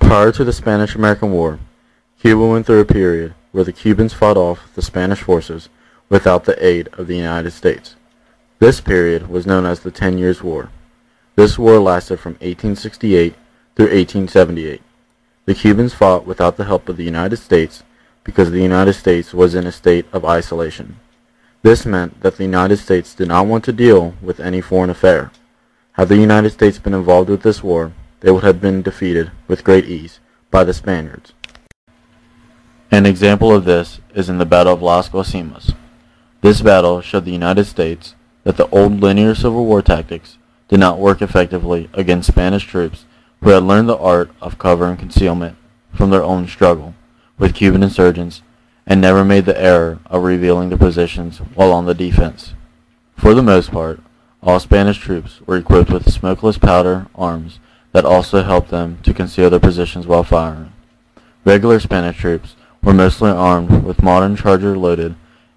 Prior to the Spanish-American War, Cuba went through a period where the Cubans fought off the Spanish forces without the aid of the United States. This period was known as the 10 Years' War. This war lasted from 1868 through 1878. The Cubans fought without the help of the United States because the United States was in a state of isolation. This meant that the United States did not want to deal with any foreign affair. Had the United States been involved with this war, they would have been defeated with great ease by the Spaniards. An example of this is in the Battle of Las Guasimas. This battle showed the United States that the old linear Civil War tactics did not work effectively against Spanish troops who had learned the art of cover and concealment from their own struggle with Cuban insurgents and never made the error of revealing their positions while on the defense. For the most part, all Spanish troops were equipped with smokeless powder arms that also helped them to conceal their positions while firing. Regular Spanish troops were mostly armed with modern charger-loaded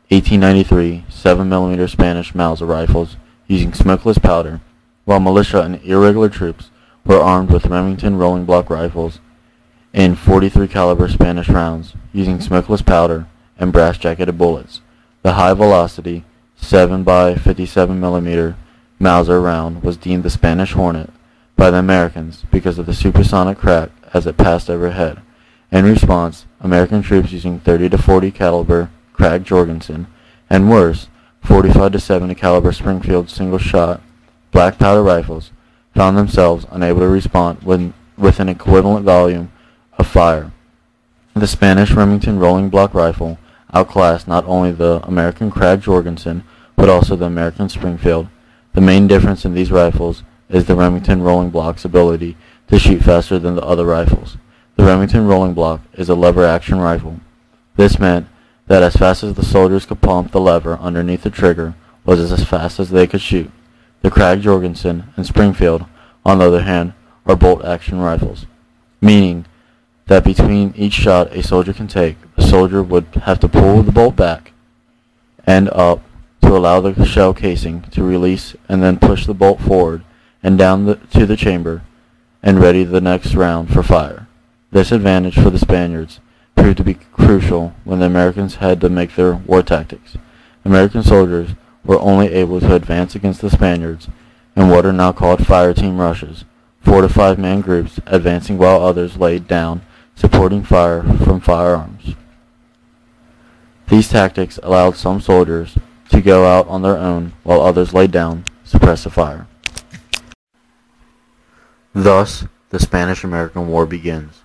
1893 7mm Spanish Mauser rifles using smokeless powder, while militia and irregular troops were armed with Remington rolling block rifles and .43 caliber Spanish rounds using smokeless powder and brass-jacketed bullets. The high-velocity 7x57mm Mauser round was deemed the Spanish Hornet by the Americans because of the supersonic crack as it passed overhead. In response, American troops using 30 to 40 caliber Krag Jorgensen and worse, 45 to 70 caliber Springfield single-shot black powder rifles found themselves unable to respond with an equivalent volume of fire. The Spanish Remington rolling block rifle outclassed not only the American Krag Jorgensen but also the American Springfield. The main difference in these rifles is the Remington rolling block's ability to shoot faster than the other rifles. The Remington rolling block is a lever-action rifle. This meant that as fast as the soldiers could pump the lever underneath the trigger was as fast as they could shoot. The Krag Jorgensen and Springfield, on the other hand, are bolt-action rifles, meaning that between each shot a soldier can take, the soldier would have to pull the bolt back and up to allow the shell casing to release and then push the bolt forward and down to the chamber and ready the next round for fire. This advantage for the Spaniards proved to be crucial when the Americans had to make their war tactics. American soldiers were only able to advance against the Spaniards in what are now called fire team rushes, 4 to 5 man groups advancing while others laid down, supporting fire from firearms. These tactics allowed some soldiers to go out on their own while others laid down, suppress the fire. Thus, the Spanish-American War begins.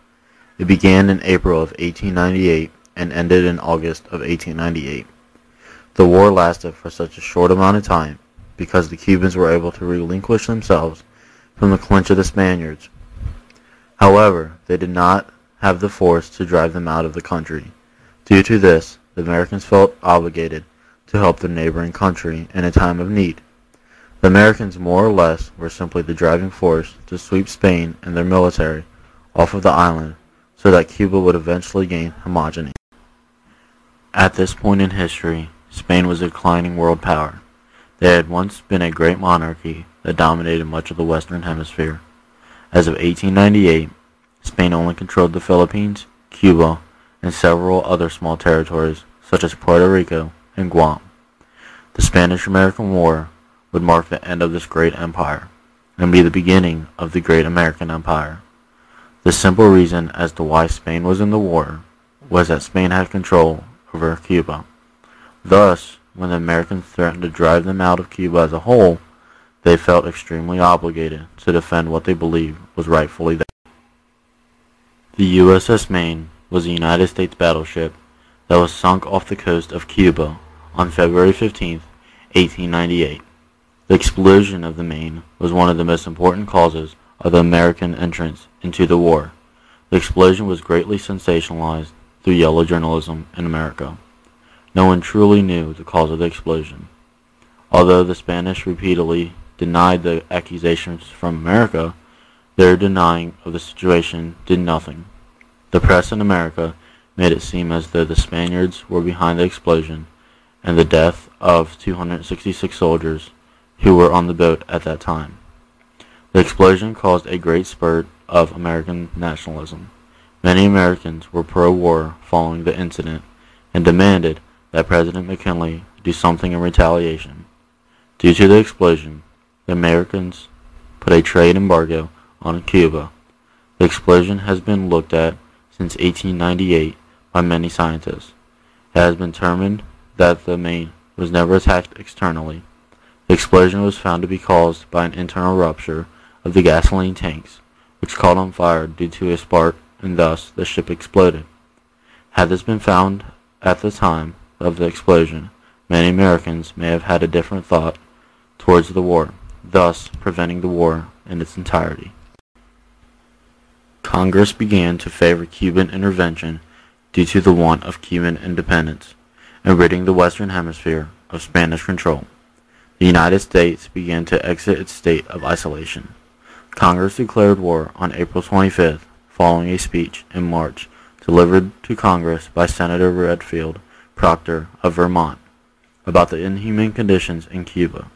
It began in April of 1898 and ended in August of 1898. The war lasted for such a short amount of time because the Cubans were able to relinquish themselves from the clinch of the Spaniards. However, they did not have the force to drive them out of the country. Due to this, the Americans felt obligated to help their neighboring country in a time of need. The Americans more or less were simply the driving force to sweep Spain and their military off of the island so that Cuba would eventually gain homogeny. At this point in history, Spain was a declining world power. They had once been a great monarchy that dominated much of the Western Hemisphere. As of 1898, Spain only controlled the Philippines, Cuba, and several other small territories such as Puerto Rico and Guam. The Spanish-American War would mark the end of this great empire and be the beginning of the Great American Empire. The simple reason as to why Spain was in the war was that Spain had control over Cuba. Thus, when the Americans threatened to drive them out of Cuba as a whole, they felt extremely obligated to defend what they believed was rightfully theirs. The USS Maine was a United States battleship that was sunk off the coast of Cuba on February 15, 1898. The explosion of the Maine was one of the most important causes of the American entrance into the war. The explosion was greatly sensationalized through yellow journalism in America. No one truly knew the cause of the explosion. Although the Spanish repeatedly denied the accusations from America, their denying of the situation did nothing. The press in America made it seem as though the Spaniards were behind the explosion and the death of 266 soldiers who were on the boat at that time. The explosion caused a great spurt of American nationalism. Many Americans were pro-war following the incident and demanded that President McKinley do something in retaliation. Due to the explosion, the Americans put a trade embargo on Cuba. The explosion has been looked at since 1898 by many scientists. It has been determined that the Maine was never attacked externally. The explosion was found to be caused by an internal rupture of the gasoline tanks, which caught on fire due to a spark, and thus the ship exploded. Had this been found at the time of the explosion, many Americans may have had a different thought towards the war, thus preventing the war in its entirety. Congress began to favor Cuban intervention due to the want of Cuban independence and ridding the Western Hemisphere of Spanish control. The United States began to exit its state of isolation. Congress declared war on April 25th, following a speech in March delivered to Congress by Senator Redfield Proctor of Vermont about the inhumane conditions in Cuba.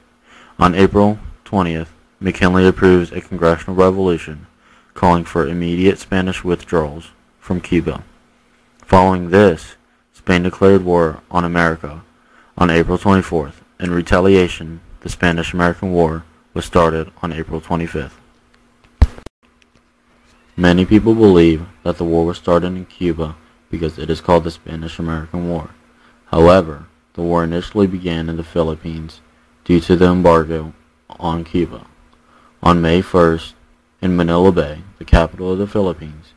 On April 20th, McKinley approves a congressional resolution calling for immediate Spanish withdrawals from Cuba. Following this, Spain declared war on America on April 24th. In retaliation, the Spanish-American War was started on April 25th. Many people believe that the war was started in Cuba because it is called the Spanish-American War. However, the war initially began in the Philippines due to the embargo on Cuba. On May 1st, in Manila Bay, the capital of the Philippines,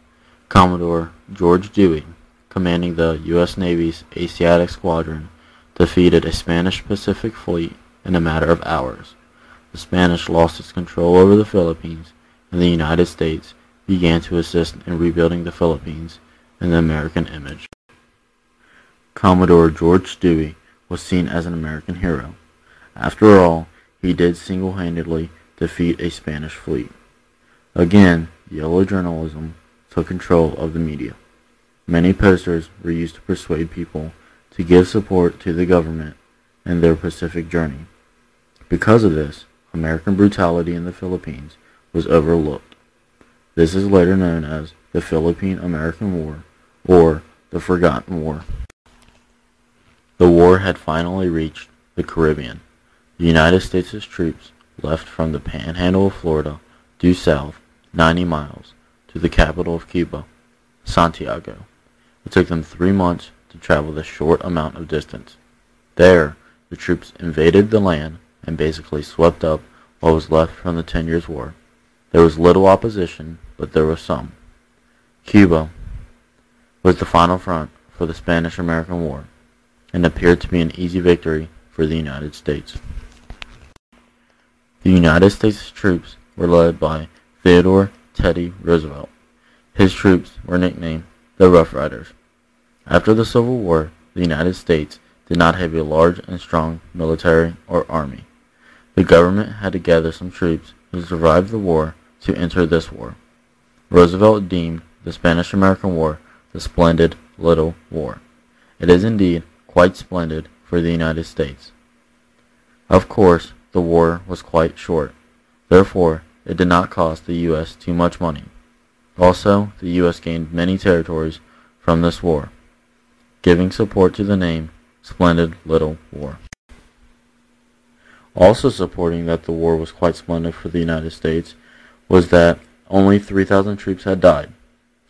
Commodore George Dewey, commanding the U.S. Navy's Asiatic Squadron, defeated a Spanish Pacific fleet in a matter of hours. The Spanish lost its control over the Philippines, and the United States began to assist in rebuilding the Philippines in the American image. Commodore George Dewey was seen as an American hero. After all, he did single-handedly defeat a Spanish fleet. Again, yellow journalism took control of the media. Many posters were used to persuade people to give support to the government in their Pacific journey. Because of this, American brutality in the Philippines was overlooked. This is later known as the Philippine-American War, or the Forgotten War. The war had finally reached the Caribbean. The United States' troops left from the panhandle of Florida due south 90 miles to the capital of Cuba, Santiago. It took them 3 months to travel this short amount of distance. There, the troops invaded the land and basically swept up what was left from the 10 Years' War. There was little opposition, but there was some. Cuba was the final front for the Spanish-American War, and appeared to be an easy victory for the United States. The United States troops were led by Theodore Teddy Roosevelt. His troops were nicknamed the Rough Riders. After the Civil War, the United States did not have a large and strong military or army. The government had to gather some troops who survived the war to enter this war. Roosevelt deemed the Spanish-American War the splendid little war. It is indeed quite splendid for the United States. Of course, the war was quite short. Therefore, it did not cost the U.S. too much money. Also, the U.S. gained many territories from this war, giving support to the name Splendid Little War. Also supporting that the war was quite splendid for the United States was that only 3,000 troops had died.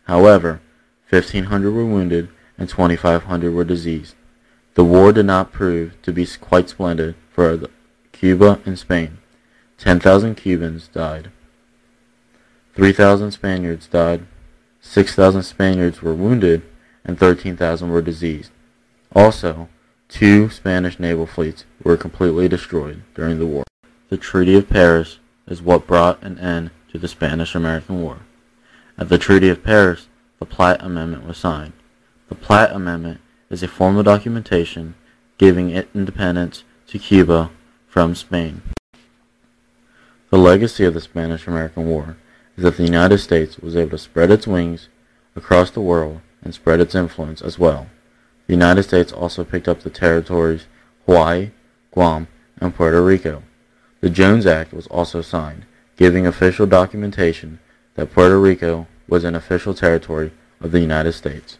However, 1,500 were wounded and 2,500 were diseased. The war did not prove to be quite splendid for Cuba and Spain. 10,000 Cubans died. 3,000 Spaniards died. 6,000 Spaniards were wounded, and 13,000 were diseased. Also, 2 Spanish naval fleets were completely destroyed during the war. The Treaty of Paris is what brought an end to the Spanish-American War. At the Treaty of Paris, the Platt Amendment was signed. The Platt Amendment is a formal documentation giving it independence to Cuba from Spain. The legacy of the Spanish-American War is that the United States was able to spread its wings across the world and spread its influence as well. The United States also picked up the territories Hawaii, Guam, and Puerto Rico. The Jones Act was also signed, giving official documentation that Puerto Rico was an official territory of the United States.